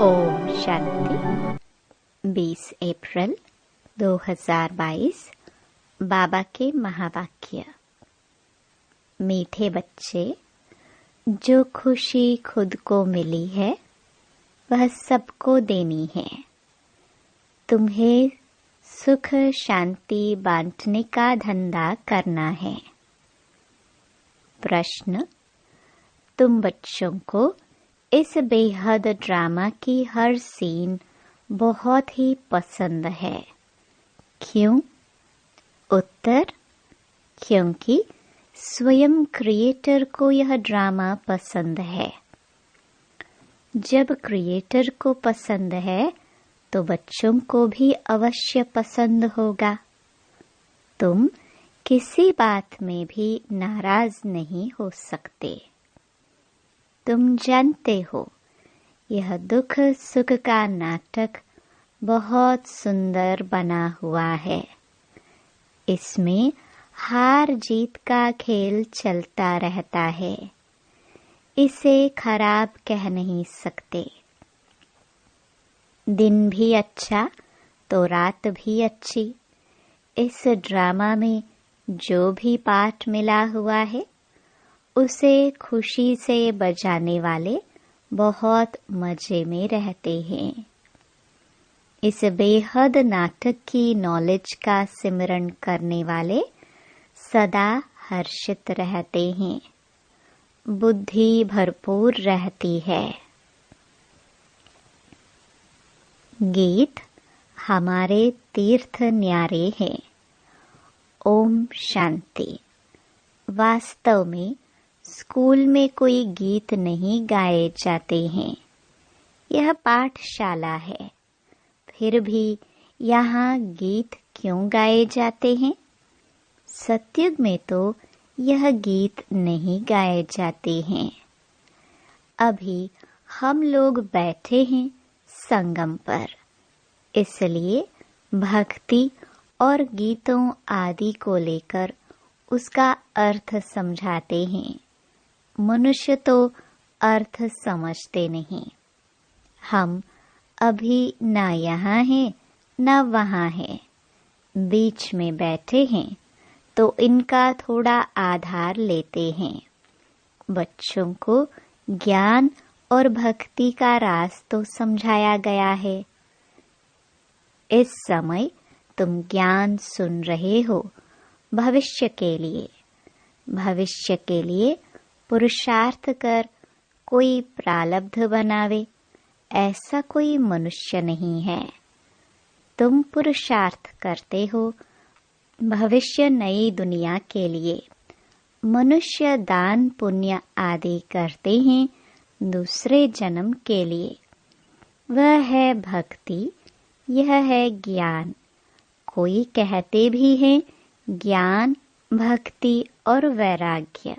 ओम शांति। 20 अप्रैल 2022। बाबा के महावाक्य। मीठे बच्चे, जो खुशी खुद को मिली है वह सबको देनी है। तुम्हें सुख शांति बांटने का धंधा करना है। प्रश्न: तुम बच्चों को इस बेहद ड्रामा की हर सीन बहुत ही पसंद है, क्यों? उत्तर: क्योंकि स्वयं क्रिएटर को यह ड्रामा पसंद है। जब क्रिएटर को पसंद है तो बच्चों को भी अवश्य पसंद होगा। तुम किसी बात में भी नाराज नहीं हो सकते। तुम जानते हो, यह दुख सुख का नाटक बहुत सुंदर बना हुआ है। इसमें हार जीत का खेल चलता रहता है। इसे खराब कह नहीं सकते। दिन भी अच्छा तो रात भी अच्छी। इस ड्रामा में जो भी पाठ मिला हुआ है उसे खुशी से बजाने वाले बहुत मजे में रहते हैं। इस बेहद नाटक की नॉलेज का सिमरन करने वाले सदा हर्षित रहते हैं। बुद्धि भरपूर रहती है। गीत हमारे तीर्थ न्यारे हैं। ओम शांति। वास्तव में स्कूल में कोई गीत नहीं गाए जाते हैं। यह पाठशाला है, फिर भी यहाँ गीत क्यों गाए जाते हैं? सतयुग में तो यह गीत नहीं गाए जाते हैं। अभी हम लोग बैठे हैं संगम पर, इसलिए भक्ति और गीतों आदि को लेकर उसका अर्थ समझाते हैं। मनुष्य तो अर्थ समझते नहीं। हम अभी ना यहाँ हैं ना वहाँ हैं, बीच में बैठे हैं तो इनका थोड़ा आधार लेते हैं। बच्चों को ज्ञान और भक्ति का राज तो समझाया गया है। इस समय तुम ज्ञान सुन रहे हो भविष्य के लिए। भविष्य के लिए पुरुषार्थ कर कोई प्रारब्ध बनावे, ऐसा कोई मनुष्य नहीं है। तुम पुरुषार्थ करते हो भविष्य नई दुनिया के लिए। मनुष्य दान पुण्य आदि करते हैं दूसरे जन्म के लिए। वह है भक्ति, यह है ज्ञान। कोई कहते भी हैं ज्ञान, भक्ति और वैराग्य।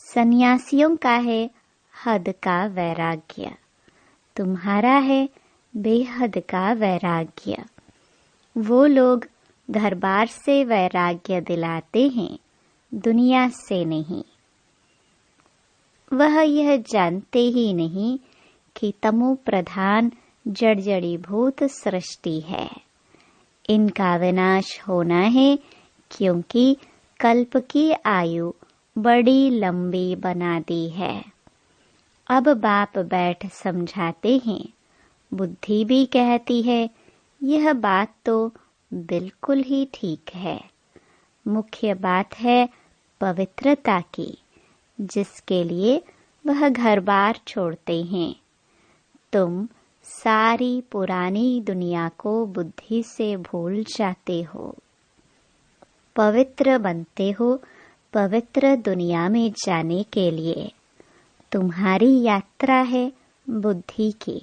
सन्यासियों का है हद का वैराग्य, तुम्हारा है बेहद का वैराग्य। वो लोग घर बार से वैराग्य दिलाते हैं, दुनिया से नहीं। वह यह जानते ही नहीं कि तमो प्रधान जड़जड़ीभूत सृष्टि है। इनका विनाश होना है, क्योंकि कल्प की आयु बड़ी लंबी बना दी है। अब बाप बैठ समझाते हैं। बुद्धि भी कहती है यह बात तो बिल्कुल ही ठीक है। मुख्य बात है पवित्रता की, जिसके लिए वह घर बार छोड़ते हैं। तुम सारी पुरानी दुनिया को बुद्धि से भूल जाते हो। पवित्र बनते हो पवित्र दुनिया में जाने के लिए। तुम्हारी यात्रा है बुद्धि की,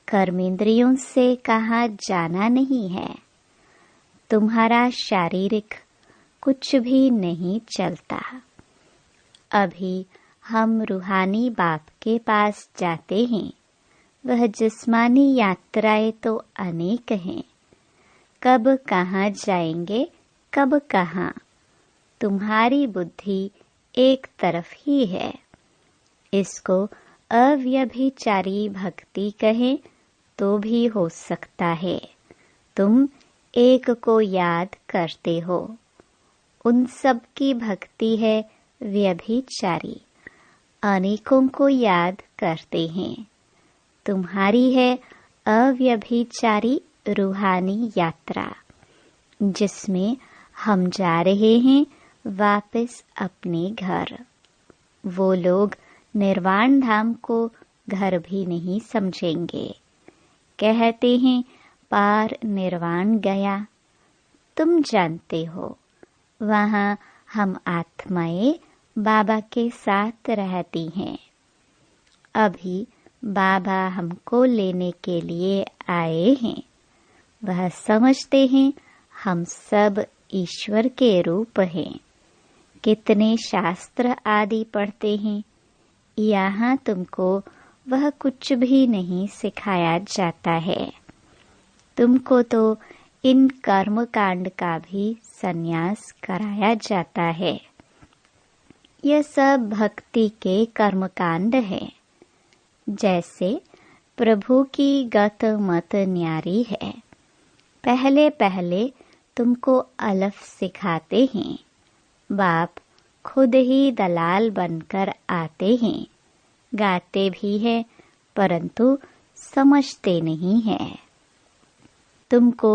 कर्मेंद्रियों से कहाँ जाना नहीं है। तुम्हारा शारीरिक कुछ भी नहीं चलता। अभी हम रूहानी बाप के पास जाते हैं। वह जिस्मानी यात्राएं तो अनेक हैं। कब कहाँ जाएंगे, कब कहाँ। तुम्हारी बुद्धि एक तरफ ही है। इसको अव्यभिचारी भक्ति कहें तो भी हो सकता है। तुम एक को याद करते हो, उन सब की भक्ति है व्यभिचारी। अनेकों को याद करते हैं, तुम्हारी है अव्यभिचारी रूहानी यात्रा, जिसमें हम जा रहे हैं वापस अपने घर। वो लोग निर्वाण धाम को घर भी नहीं समझेंगे। कहते हैं पार निर्वाण गया। तुम जानते हो वहाँ हम आत्माएं बाबा के साथ रहती हैं। अभी बाबा हमको लेने के लिए आए हैं। वह समझते हैं हम सब ईश्वर के रूप हैं। कितने शास्त्र आदि पढ़ते हैं, यहाँ तुमको वह कुछ भी नहीं सिखाया जाता है। तुमको तो इन कर्म कांड का भी संन्यास कराया जाता है। यह सब भक्ति के कर्म कांड है। जैसे प्रभु की गत मत न्यारी है। पहले पहले तुमको अलफ सिखाते हैं। बाप खुद ही दलाल बनकर आते हैं। गाते भी है परंतु समझते नहीं है। तुमको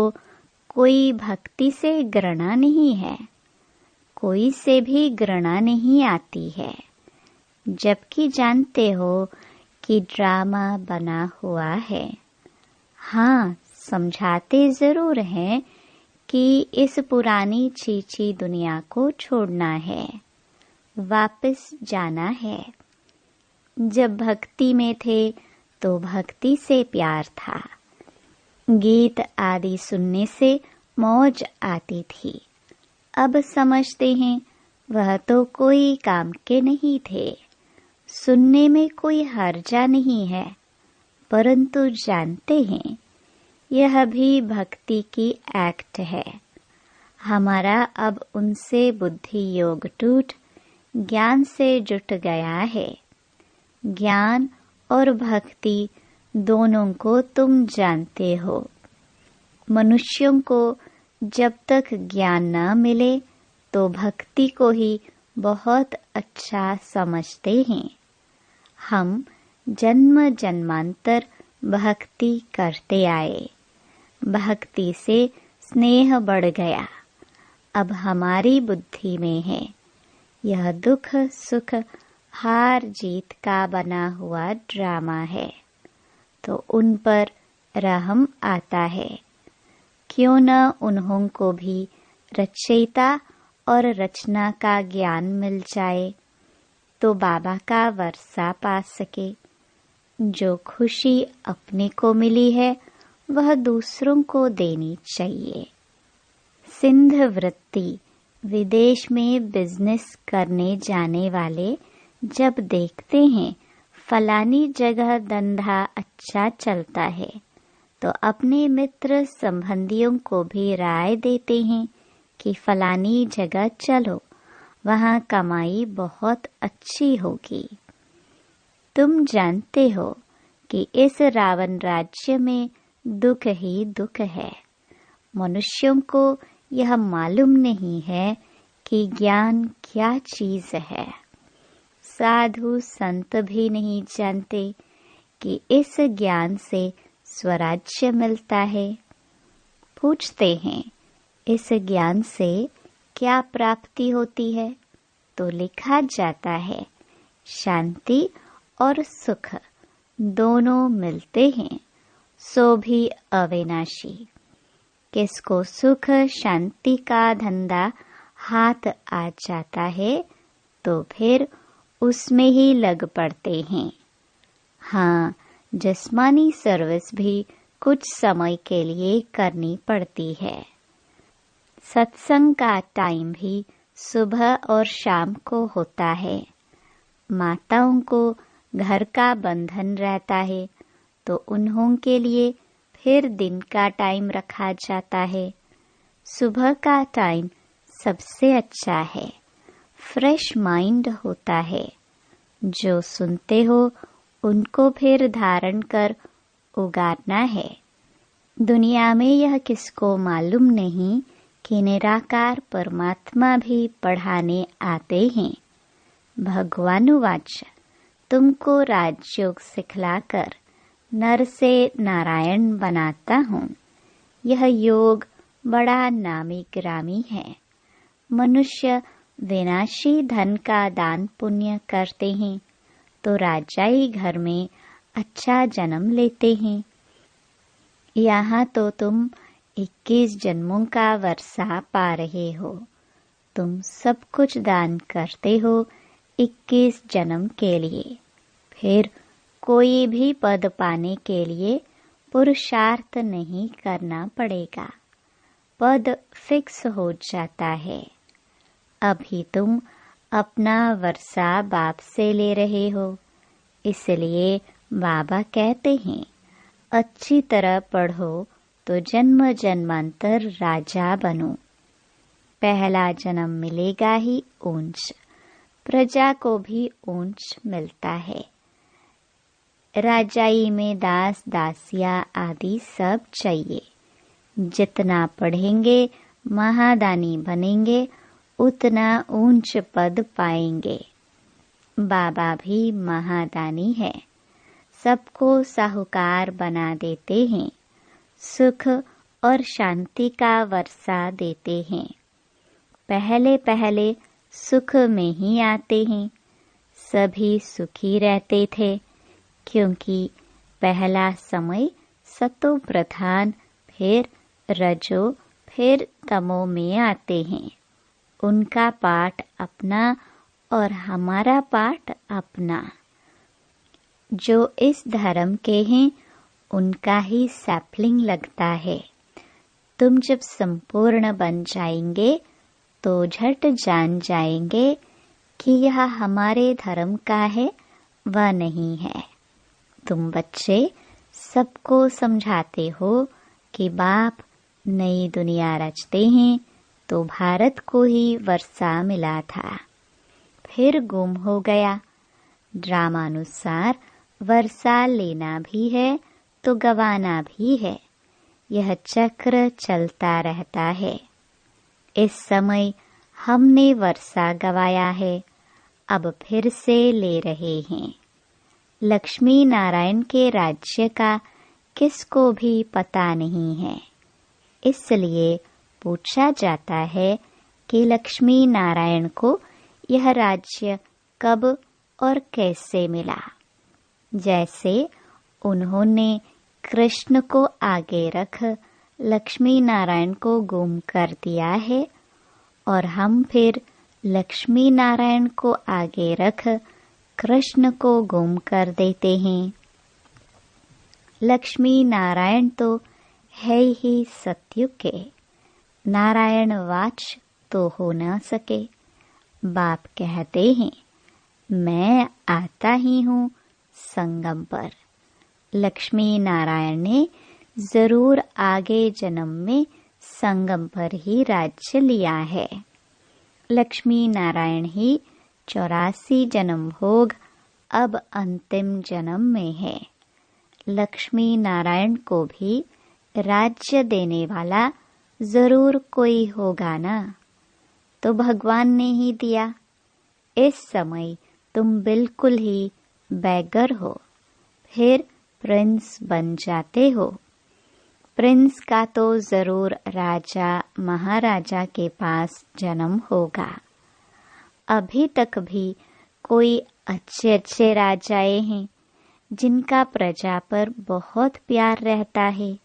कोई भक्ति से घृणा नहीं है, कोई से भी घृणा नहीं आती है, जबकि जानते हो कि ड्रामा बना हुआ है। हाँ, समझाते जरूर हैं कि इस पुरानी चीची दुनिया को छोड़ना है, वापस जाना है। जब भक्ति में थे तो भक्ति से प्यार था, गीत आदि सुनने से मौज आती थी। अब समझते हैं वह तो कोई काम के नहीं थे। सुनने में कोई हर्जा नहीं है, परंतु जानते हैं यह भी भक्ति की एक्ट है। हमारा अब उनसे बुद्धि योग टूट ज्ञान से जुट गया है। ज्ञान और भक्ति दोनों को तुम जानते हो। मनुष्यों को जब तक ज्ञान न मिले तो भक्ति को ही बहुत अच्छा समझते हैं। हम जन्म जन्मांतर भक्ति करते आए, भक्ति से स्नेह बढ़ गया। अब हमारी बुद्धि में है यह दुख सुख हार जीत का बना हुआ ड्रामा है, तो उन पर रहम आता है। क्यों न उन्हों को भी रचयिता और रचना का ज्ञान मिल जाए, तो बाबा का वर्षा पा सके। जो खुशी अपने को मिली है वह दूसरों को देनी चाहिए। सिंध वृत्ति। विदेश में बिजनेस करने जाने वाले जब देखते हैं फलानी जगह धंधा अच्छा चलता है, तो अपने मित्र संबंधियों को भी राय देते हैं कि फलानी जगह चलो, वहाँ कमाई बहुत अच्छी होगी। तुम जानते हो कि इस रावण राज्य में दुख ही दुख है। मनुष्यों को यह मालूम नहीं है कि ज्ञान क्या चीज है। साधु संत भी नहीं जानते कि इस ज्ञान से स्वराज्य मिलता है। पूछते हैं इस ज्ञान से क्या प्राप्ति होती है, तो लिखा जाता है शांति और सुख दोनों मिलते हैं, सो भी अविनाशी। किसको सुख शांति का धंधा हाथ आ जाता है तो फिर उसमें ही लग पड़ते हैं। हाँ, जिस्मानी सर्विस भी कुछ समय के लिए करनी पड़ती है। सत्संग का टाइम भी सुबह और शाम को होता है। माताओं को घर का बंधन रहता है, तो उन्हों के लिए फिर दिन का टाइम रखा जाता है। सुबह का टाइम सबसे अच्छा है, फ्रेश माइंड होता है। जो सुनते हो उनको फिर धारण कर उगारना है। दुनिया में यह किसको मालूम नहीं कि निराकार परमात्मा भी पढ़ाने आते हैं। भगवानुवाच, तुमको राजयोग सिखलाकर नर से नारायण बनाता हूँ। यह योग बड़ा नामी ग्रामी है। मनुष्य विनाशी धन का दान पुण्य करते हैं तो राजाई घर में अच्छा जन्म लेते हैं। यहाँ तो तुम 21 जन्मों का वर्षा पा रहे हो। तुम सब कुछ दान करते हो 21 जन्म के लिए। फिर कोई भी पद पाने के लिए पुरुषार्थ नहीं करना पड़ेगा। पद फिक्स हो जाता है। अभी तुम अपना वर्षा बाप से ले रहे हो, इसलिए बाबा कहते हैं अच्छी तरह पढ़ो तो जन्म जन्मांतर राजा बनो। पहला जन्म मिलेगा ही ऊंच, प्रजा को भी ऊंच मिलता है। राजाई में दास दासिया आदि सब चाहिए। जितना पढ़ेंगे महादानी बनेंगे उतना ऊंच पद पाएंगे। बाबा भी महादानी है, सबको साहूकार बना देते हैं, सुख और शांति का वर्षा देते हैं। पहले पहले सुख में ही आते हैं। सभी सुखी रहते थे क्योंकि पहला समय सतो प्रधान, फिर रजो, फिर तमो में आते हैं। उनका पाठ अपना और हमारा पाठ अपना। जो इस धर्म के हैं उनका ही सैपलिंग लगता है। तुम जब संपूर्ण बन जाएंगे तो झट जान जाएंगे कि यह हमारे धर्म का है व नहीं है। तुम बच्चे सबको समझाते हो कि बाप नई दुनिया रचते हैं तो भारत को ही वर्षा मिला था, फिर गुम हो गया। ड्रामानुसार वर्षा लेना भी है तो गवाना भी है। यह चक्र चलता रहता है। इस समय हमने वर्षा गवाया है, अब फिर से ले रहे हैं। लक्ष्मी नारायण के राज्य का किसको भी पता नहीं है, इसलिए पूछा जाता है कि लक्ष्मी नारायण को यह राज्य कब और कैसे मिला। जैसे उन्होंने कृष्ण को आगे रख लक्ष्मी नारायण को गुम कर दिया है और हम फिर लक्ष्मी नारायण को आगे रख कृष्ण को गुम कर देते हैं। लक्ष्मी नारायण तो है ही सत्युग के, नारायण वाच तो हो न सके। बाप कहते हैं मैं आता ही हूँ संगम पर। लक्ष्मी नारायण ने जरूर आगे जन्म में संगम पर ही राज्य लिया है। लक्ष्मी नारायण ही 84 जन्म भोग अब अंतिम जन्म में है। लक्ष्मी नारायण को भी राज्य देने वाला जरूर कोई होगा ना, तो भगवान ने ही दिया। इस समय तुम बिल्कुल ही बैगर हो, फिर प्रिंस बन जाते हो। प्रिंस का तो जरूर राजा महाराजा के पास जन्म होगा। अभी तक भी कोई अच्छे अच्छे राजाए हैं जिनका प्रजा पर बहुत प्यार रहता है।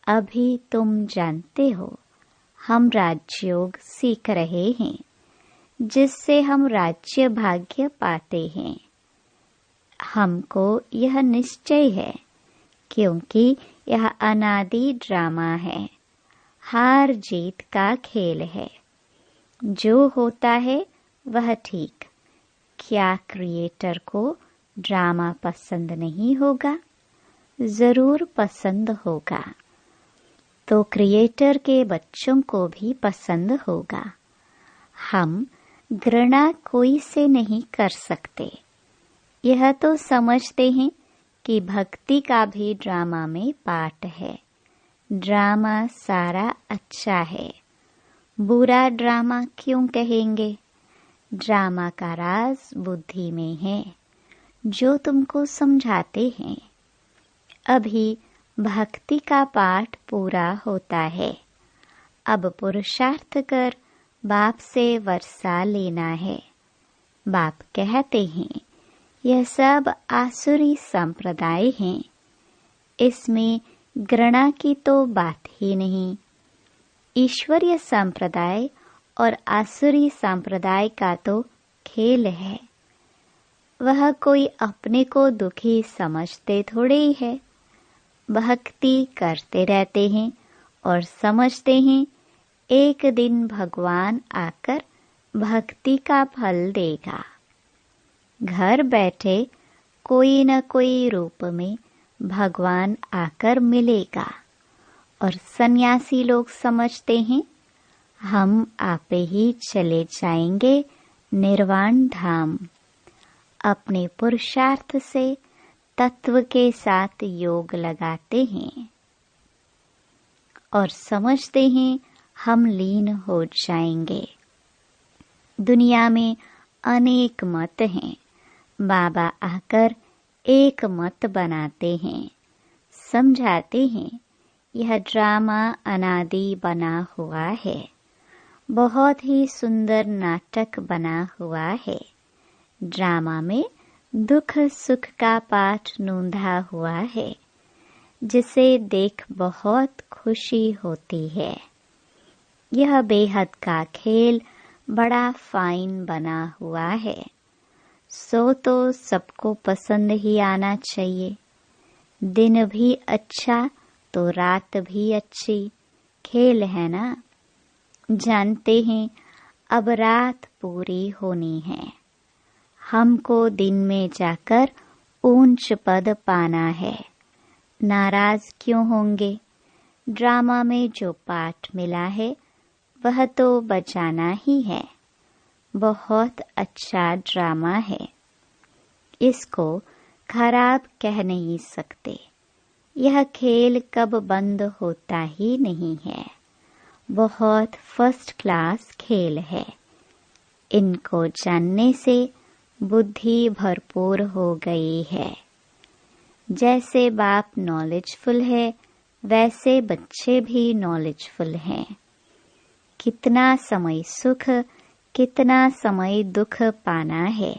अभी तुम जानते हो हम राजयोग सीख रहे हैं, जिससे हम राज्य भाग्य पाते हैं। हमको यह निश्चय है क्योंकि यह अनादि ड्रामा है, हार जीत का खेल है। जो होता है वह ठीक। क्या क्रिएटर को ड्रामा पसंद नहीं होगा? जरूर पसंद होगा। तो क्रिएटर के बच्चों को भी पसंद होगा। हम घृणा कोई से नहीं कर सकते। यह तो समझते हैं कि भक्ति का भी ड्रामा में पार्ट है। ड्रामा सारा अच्छा है, बुरा ड्रामा क्यों कहेंगे? ड्रामा का राज बुद्धि में है, जो तुमको समझाते हैं। अभी भक्ति का पाठ पूरा होता है। अब पुरुषार्थ कर बाप से वर्षा लेना है। बाप कहते हैं यह सब आसुरी संप्रदाय हैं, इसमें घृणा की तो बात ही नहीं। ईश्वरीय संप्रदाय और आसुरी संप्रदाय का तो खेल है। वह कोई अपने को दुखी समझते थोड़े ही है। भक्ति करते रहते हैं और समझते हैं एक दिन भगवान आकर भक्ति का फल देगा। घर बैठे कोई न कोई रूप में भगवान आकर मिलेगा। और सन्यासी लोग समझते हैं हम आपे ही चले जाएंगे निर्वाण धाम। अपने पुरुषार्थ से तत्व के साथ योग लगाते हैं और समझते हैं हम लीन हो जाएंगे। दुनिया में अनेक मत हैं, बाबा आकर एक मत बनाते हैं, समझाते हैं यह ड्रामा अनादि बना हुआ है। बहुत ही सुंदर नाटक बना हुआ है। ड्रामा में दुख सुख का पाठ नोंधा हुआ है, जिसे देख बहुत खुशी होती है। यह बेहद का खेल बड़ा फाइन बना हुआ है, सो तो सबको पसंद ही आना चाहिए। दिन भी अच्छा तो रात भी अच्छी, खेल है ना। जानते हैं अब रात पूरी होनी है, हमको दिन में जाकर ऊंच पद पाना है। नाराज क्यों होंगे? ड्रामा में जो पाठ मिला है वह तो बजाना ही है। बहुत अच्छा ड्रामा है, इसको खराब कह नहीं सकते। यह खेल कब बंद होता ही नहीं है। बहुत फर्स्ट क्लास खेल है। इनको जानने से बुद्धि भरपूर हो गई है। जैसे बाप नॉलेजफुल है, वैसे बच्चे भी नॉलेजफुल हैं। कितना समय सुख, कितना समय दुख पाना है,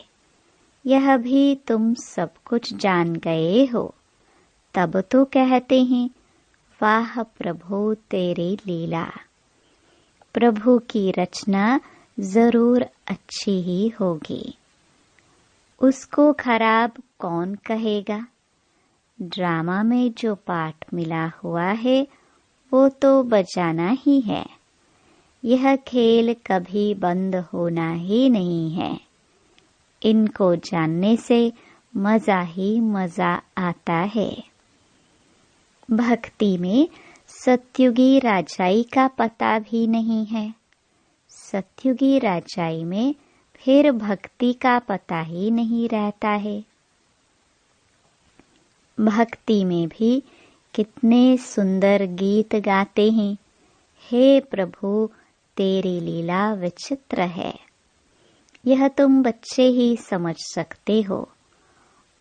यह भी तुम सब कुछ जान गए हो। तब तो कहते हैं वाह प्रभु तेरी लीला। प्रभु की रचना जरूर अच्छी ही होगी, उसको खराब कौन कहेगा? ड्रामा में जो पाठ मिला हुआ है वो तो बजाना ही है। यह खेल कभी बंद होना ही नहीं है। इनको जानने से मजा ही मजा आता है। भक्ति में सत्युगी राजाई का पता भी नहीं है। सत्युगी राजाई में फिर भक्ति का पता ही नहीं रहता है। भक्ति में भी कितने सुंदर गीत गाते हैं। हे प्रभु तेरी लीला विचित्र है। यह तुम बच्चे ही समझ सकते हो,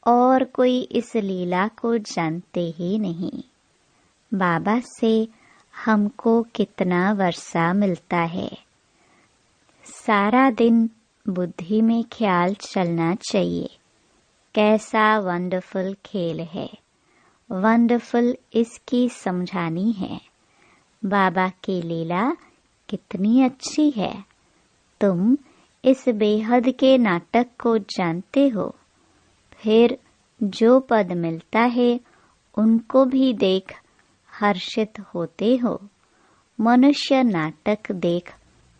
और कोई इस लीला को जानते ही नहीं। बाबा से हमको कितना वर्षा मिलता है। सारा दिन बुद्धि में ख्याल चलना चाहिए कैसा वंडरफुल खेल है। वंडरफुल इसकी समझानी है। बाबा की लीला कितनी अच्छी है। तुम इस बेहद के नाटक को जानते हो, फिर जो पद मिलता है उनको भी देख हर्षित होते हो। मनुष्य नाटक देख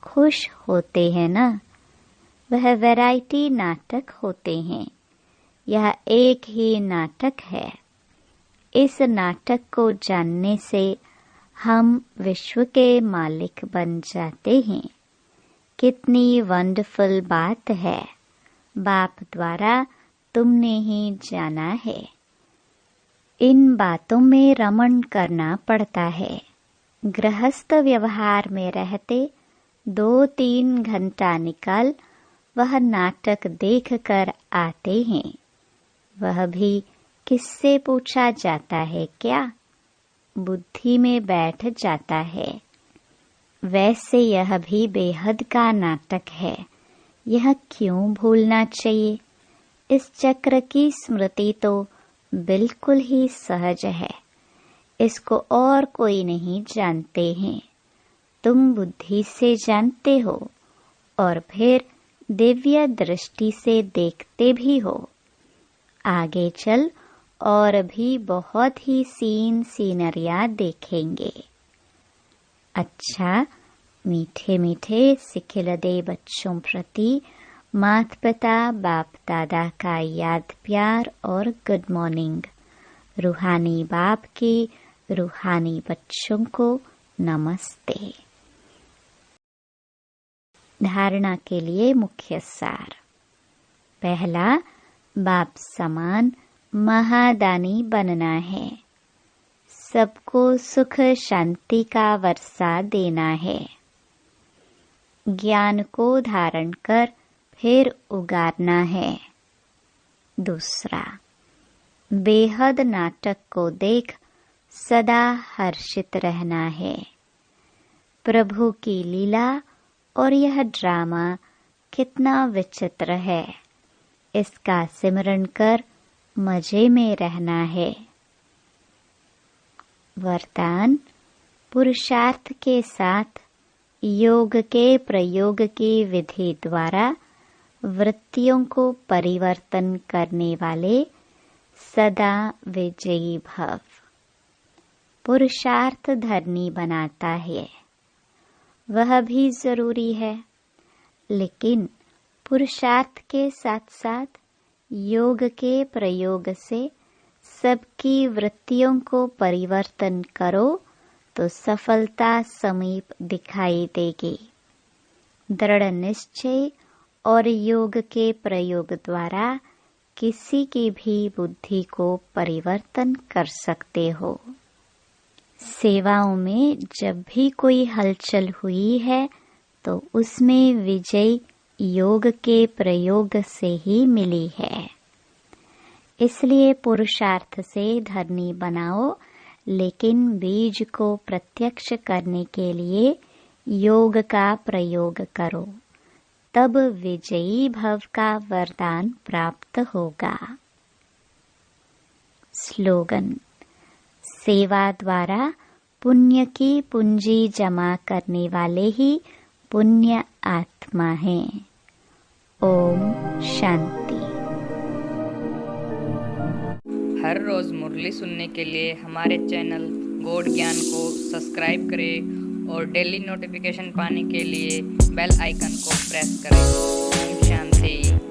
खुश होते हैं ना। वह वैरायटी नाटक होते हैं, यह एक ही नाटक है। इस नाटक को जानने से हम विश्व के मालिक बन जाते हैं। कितनी वंडरफुल बात है। बाप द्वारा तुमने ही जाना है। इन बातों में रमण करना पड़ता है। गृहस्थ व्यवहार में रहते 2-3 घंटा निकाल वह नाटक देखकर आते हैं। वह भी किससे पूछा जाता है क्या? बुद्धि में बैठ जाता है। वैसे यह भी बेहद का नाटक है। यह क्यों भूलना चाहिए? इस चक्र की स्मृति तो बिल्कुल ही सहज है। इसको और कोई नहीं जानते हैं। तुम बुद्धि से जानते हो और फिर दिव्य दृष्टि से देखते भी हो। आगे चल और भी बहुत ही सीनरियाँ देखेंगे। अच्छा, मीठे मीठे सिखिलदे बच्चों प्रति माता पिता बाप दादा का याद प्यार और गुड मॉर्निंग। रूहानी बाप की रूहानी बच्चों को नमस्ते। धारणा के लिए मुख्य सार। पहला, बाप समान महादानी बनना है। सबको सुख शांति का वर्षा देना है। ज्ञान को धारण कर फिर उगारना है। दूसरा, बेहद नाटक को देख सदा हर्षित रहना है। प्रभु की लीला और यह ड्रामा कितना विचित्र है, इसका सिमरन कर मजे में रहना है। वरदान, पुरुषार्थ के साथ योग के प्रयोग की विधि द्वारा वृत्तियों को परिवर्तन करने वाले सदा विजयी भव। पुरुषार्थ धर्मी बनाता है, वह भी जरूरी है, लेकिन पुरुषार्थ के साथ साथ योग के प्रयोग से सबकी वृत्तियों को परिवर्तन करो तो सफलता समीप दिखाई देगी। दृढ़ निश्चय और योग के प्रयोग द्वारा किसी की भी बुद्धि को परिवर्तन कर सकते हो। सेवाओं में जब भी कोई हलचल हुई है तो उसमें विजय योग के प्रयोग से ही मिली है। इसलिए पुरुषार्थ से धर्मी बनाओ, लेकिन बीज को प्रत्यक्ष करने के लिए योग का प्रयोग करो, तब विजयी भव का वरदान प्राप्त होगा। स्लोगन, सेवा द्वारा पुण्य की पूंजी जमा करने वाले ही पुण्य आत्मा हैं। ओम शांति। हर रोज मुरली सुनने के लिए हमारे चैनल गॉड ज्ञान को सब्सक्राइब करें और डेली नोटिफिकेशन पाने के लिए बेल आइकन को प्रेस करें। ओम शांति।